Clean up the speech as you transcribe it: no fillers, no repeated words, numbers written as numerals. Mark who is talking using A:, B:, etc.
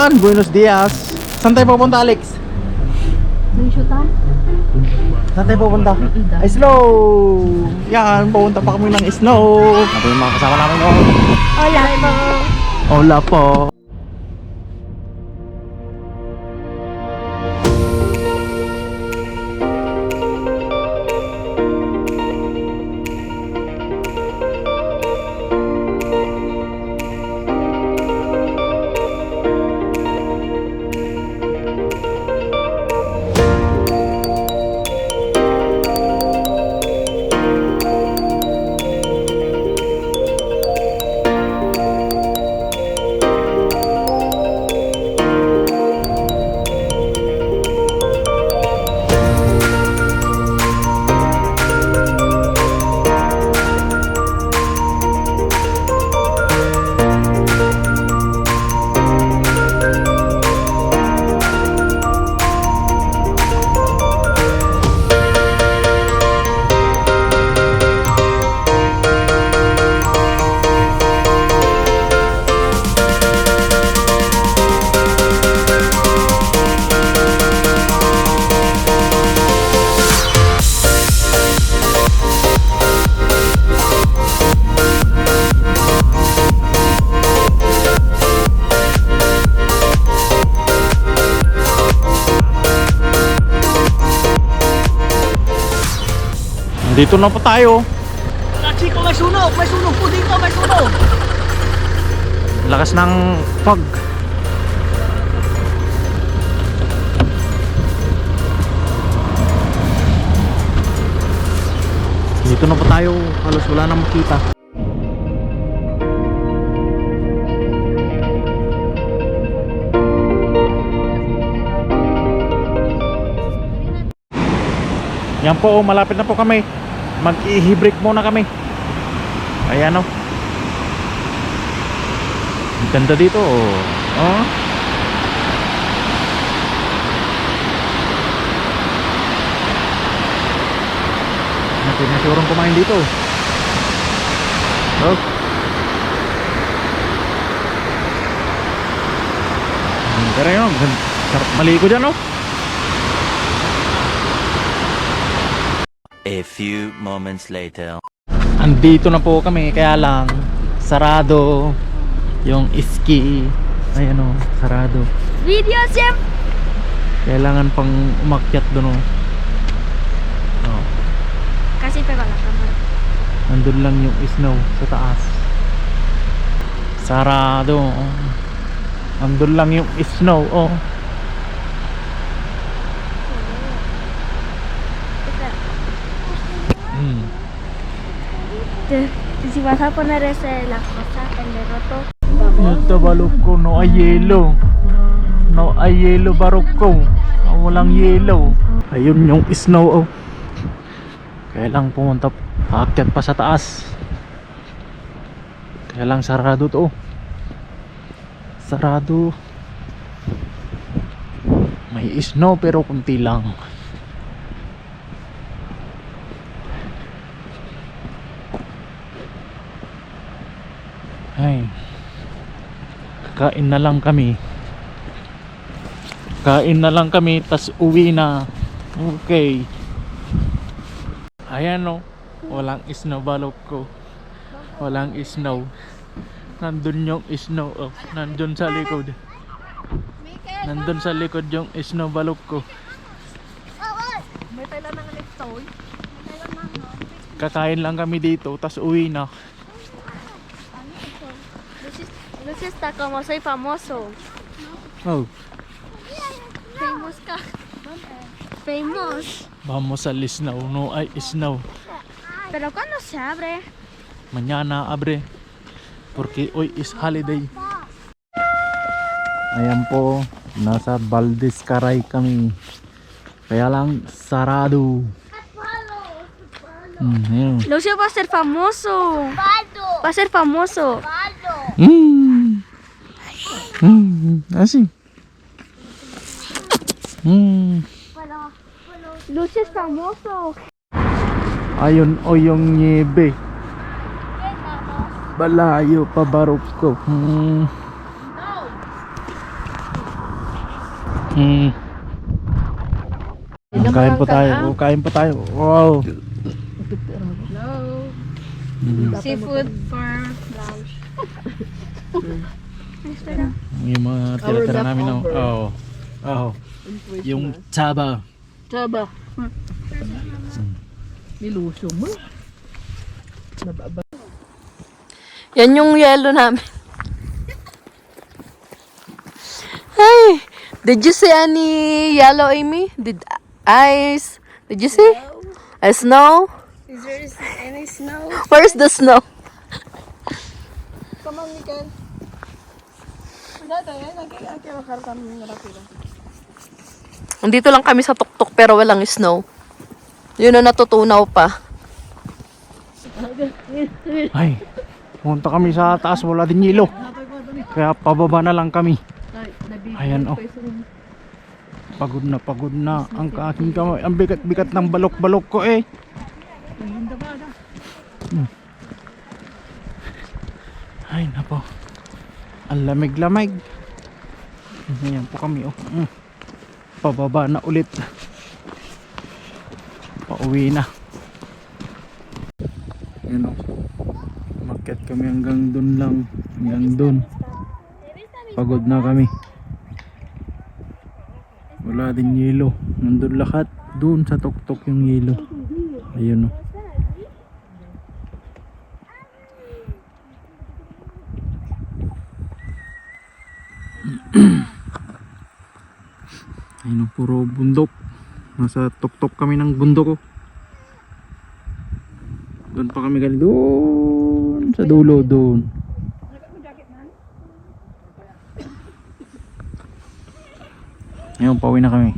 A: Yan, Buenos Dias. Saan tayo pupunta, Alex?
B: May shoota?
A: Saan tayo pupunta? Ay, snow! Yan, pupunta pa kami ng snow. Ito yung mga kasama namin, oh.
B: Hola po.
A: Hola po. Dito na po tayo.
B: Chiko, may sunog! May sunog po dito! May sunog!
A: Lakas ng fog. Dito na po tayo. Halos wala na makita. Yan po, malapit na po kami. Mag-i-break muna kami. Ayan o. Ang ganda dito oh. Oh. Natin na sigurong kumain dito. Oh. Pero yun, sarap maligo dyan oh.
C: A few moments later.
A: Andito na po kami, kaya lang sarado yung ski. Ayan o, sarado.
B: Video chef!
A: Kailangan pang umakyat doon o. Oh.
B: Kasi pega la cámara.
A: Nandun lang yung snow sa taas. Sarado. Nandun lang yung snow oh.
B: Si vas a poner ese la cosa, el de roto.
A: Ito baloko, no ay yelo. No ay yelo baroko. Walang yelo. Ayun yung snow oh. Kaya lang pumunta, aakyat pa sa taas. Kaya lang sarado to. Sarado. May snow pero kunti lang. Ay, kain na lang kami. Kain na lang kami, tas uwi na. Okay. Ayan o, walang snow balok ko. Walang snow. Nandun yung snow oh. Nandun sa likod. Nandun sa likod yung snow balok ko.
B: May tela ng electoy.
A: Kakain lang kami dito, tas uwi na.
B: Lucy está como soy famoso.
A: Oh,
B: Famous ka. Famous.
A: vamos al snow. No ay snow.
B: Pero cuando se abre.
A: Mañana abre porque hoy is holiday. Ayan po, nasa Valdez Caray kami. Kaya lang sarado. Ayan.
B: Lucio va a ser famoso. Va a ser famoso.
A: Así.
B: Lucio es famoso.
A: Ayun o yung niebe. Balayo pa barok ko. Kain po tayo. Kain po tayo. Wow.
B: Seafood for lunch.
A: Yung mga tira-tira namin. Yung tsaba.
B: Taba.
D: Niluso mo.
B: Yan yung yellow namin. Hey, did you see any yellow, Amy? Did you see? A snow?
E: Is there any snow?
B: Where's the snow?
E: Come on, Miguel. Dito, yan. Nag-iaki makarkan ng rapida.
B: Andito lang kami sa tuktok pero walang snow. Yun na natutunaw pa.
A: Ay, pumunta kami sa taas, wala din yelo. Kaya pababa na lang kami. Ayan oh. Pagod na ang aking kamay. Ang bigat-bigat ng balok-balok ko eh. Ay nako. Ang lamig-lamig. Ayan po kami oh. Pababa na ulit. Pauwi na. Ayan oh. Umakyat kami hanggang dun lang. Hanggang dun. Pagod na kami. Wala din yelo. Nandun lahat. Dun sa tuktok yung yelo. Ayun oh. Ayun oh, puro bundok. Nasa tuktok kami ng bundok oh. Doon pa kami galing. Doon sa dulo doon. Ngayon pauwi na kami.